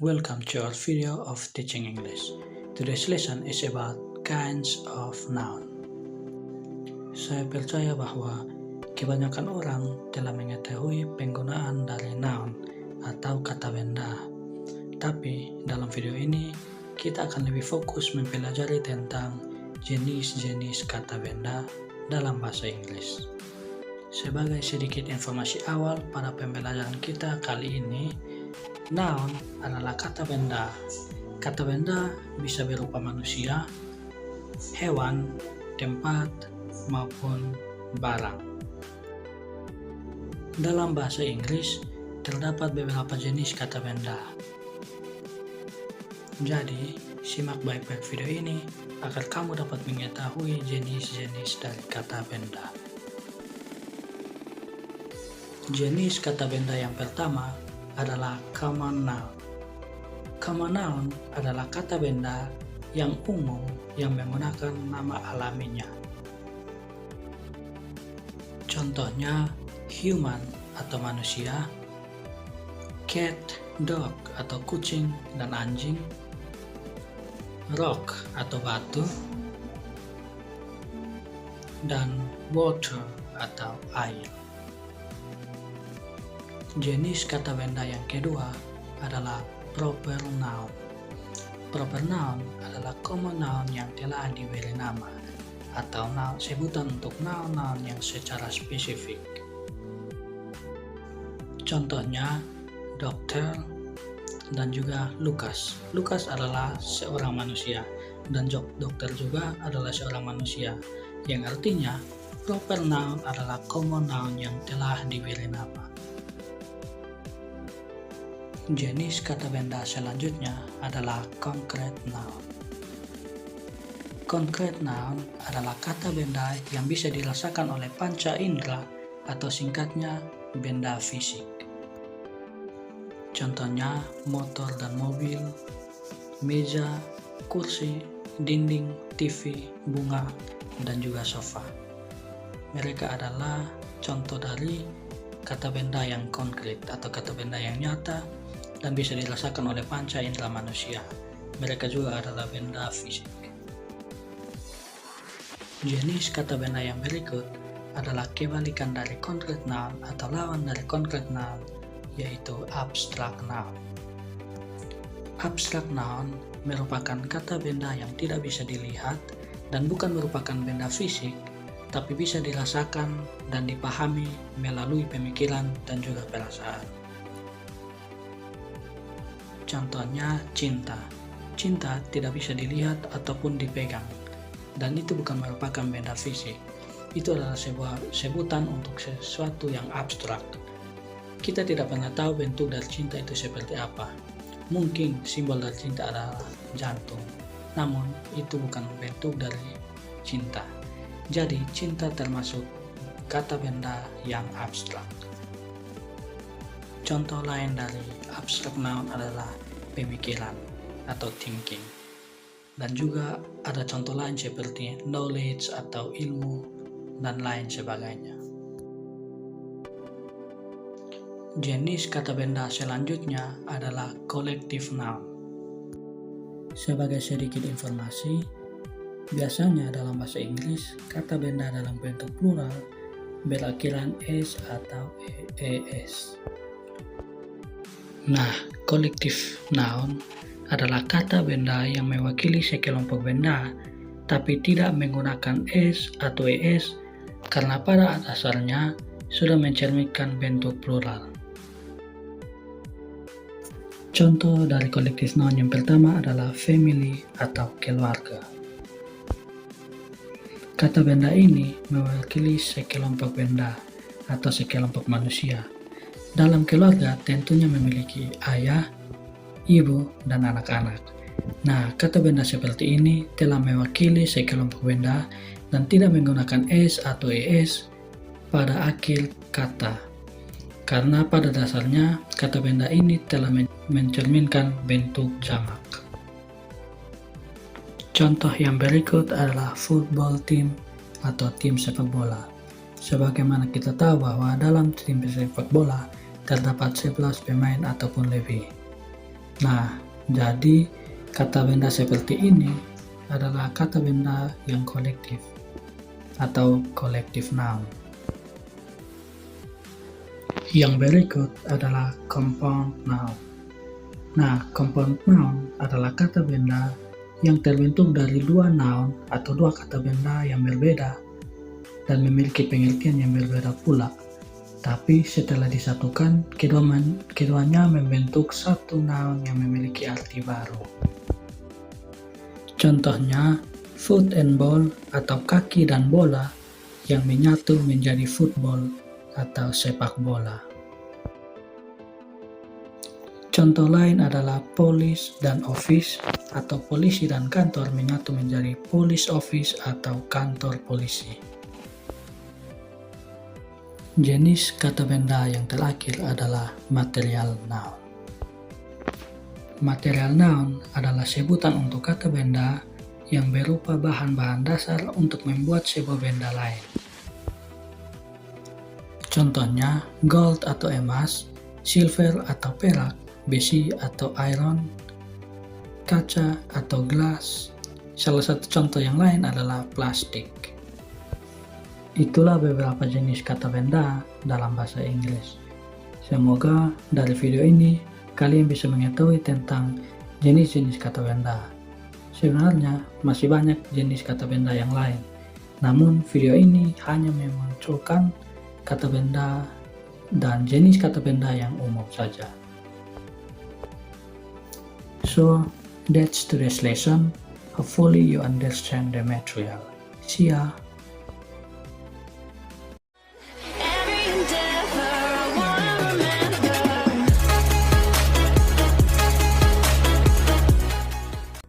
Welcome to our video of teaching English. Today's lesson is about kinds of noun. Saya percaya bahwa kebanyakan orang telah mengetahui penggunaan dari noun atau kata benda. Tapi dalam video ini kita akan lebih fokus mempelajari tentang jenis-jenis kata benda dalam bahasa Inggris. Sebagai sedikit informasi awal pada pembelajaran kita kali ini, noun adalah kata benda. Kata benda bisa berupa manusia, hewan, tempat, maupun barang. Dalam bahasa Inggris, terdapat beberapa jenis kata benda. Jadi, simak baik-baik video ini agar kamu dapat mengetahui jenis-jenis dari kata benda. Jenis kata benda yang pertama adalah common noun. Common noun adalah kata benda yang umum yang menggunakan nama alaminya. Contohnya human atau manusia, cat, dog atau kucing dan anjing, rock atau batu, dan water atau air. Jenis kata benda yang kedua adalah proper noun. Proper noun adalah common noun yang telah diberi nama atau noun sebutan untuk noun-noun yang secara spesifik. Contohnya dokter dan juga Lukas. Lukas adalah seorang manusia dan dokter juga adalah seorang manusia, yang artinya proper noun adalah common noun yang telah diberi nama. Jenis kata benda selanjutnya adalah concrete noun. Concrete noun adalah kata benda yang bisa dirasakan oleh panca indera atau singkatnya benda fisik. Contohnya motor dan mobil, meja, kursi, dinding, TV, bunga, dan juga sofa. Mereka adalah contoh dari kata benda yang konkret atau kata benda yang nyata dan bisa dirasakan oleh panca indera manusia. Mereka juga adalah benda fisik. Jenis kata benda yang berikut adalah kebalikan dari concrete noun atau lawan dari concrete noun, yaitu abstract noun. Abstract noun merupakan kata benda yang tidak bisa dilihat dan bukan merupakan benda fisik, tapi bisa dirasakan dan dipahami melalui pemikiran dan juga perasaan. Contohnya cinta. Cinta tidak bisa dilihat ataupun dipegang, dan itu bukan merupakan benda fisik. Itu adalah sebuah sebutan untuk sesuatu yang abstrak. Kita tidak pernah tahu bentuk dari cinta itu seperti apa. Mungkin simbol dari cinta adalah jantung, namun itu bukan bentuk dari cinta. Jadi cinta termasuk kata benda yang abstrak. Contoh lain dari abstract noun adalah pemikiran atau thinking. Dan juga ada contoh lain seperti knowledge atau ilmu dan lain sebagainya. Jenis kata benda selanjutnya adalah collective noun. Sebagai sedikit informasi, biasanya dalam bahasa Inggris kata benda dalam bentuk plural berakhiran s atau es. Nah, collective noun adalah kata benda yang mewakili sekelompok benda tapi tidak menggunakan s atau es karena pada dasarnya sudah mencerminkan bentuk plural. Contoh dari collective noun yang pertama adalah family atau keluarga. Kata benda ini mewakili sekelompok benda atau sekelompok manusia. Dalam keluarga tentunya memiliki ayah, ibu, dan anak-anak. Nah, kata benda seperti ini telah mewakili sekelompok benda dan tidak menggunakan s atau es pada akhir kata. Karena pada dasarnya kata benda ini telah mencerminkan bentuk jamak. Contoh yang berikut adalah football team atau tim sepak bola. Sebagaimana kita tahu bahwa dalam tim sepak bola terdapat 11 pemain ataupun lebih. Nah, jadi kata benda seperti ini adalah kata benda yang kolektif atau collective noun. Yang berikut adalah compound noun. Nah, compound noun adalah kata benda yang terbentuk dari dua noun atau dua kata benda yang berbeda dan memiliki pengertian yang berbeda pula. Tapi setelah disatukan, keduanya membentuk satu noun yang memiliki arti baru. Contohnya, foot and ball atau kaki dan bola yang menyatu menjadi football atau sepak bola. Contoh lain adalah police dan office atau polisi dan kantor menyatu menjadi police office atau kantor polisi. Jenis kata benda yang terakhir adalah material noun. Material noun adalah sebutan untuk kata benda yang berupa bahan-bahan dasar untuk membuat sebuah benda lain. Contohnya, gold atau emas, silver atau perak, besi atau iron, kaca atau gelas. Salah satu contoh yang lain adalah plastik. Itulah beberapa jenis kata benda dalam bahasa Inggris. Semoga dari video ini kalian bisa mengetahui tentang jenis-jenis kata benda. Sebenarnya masih banyak jenis kata benda yang lain, namun video ini hanya memunculkan kata benda dan jenis kata benda yang umum saja. So, that's today's lesson. Hopefully you understand the material. See ya!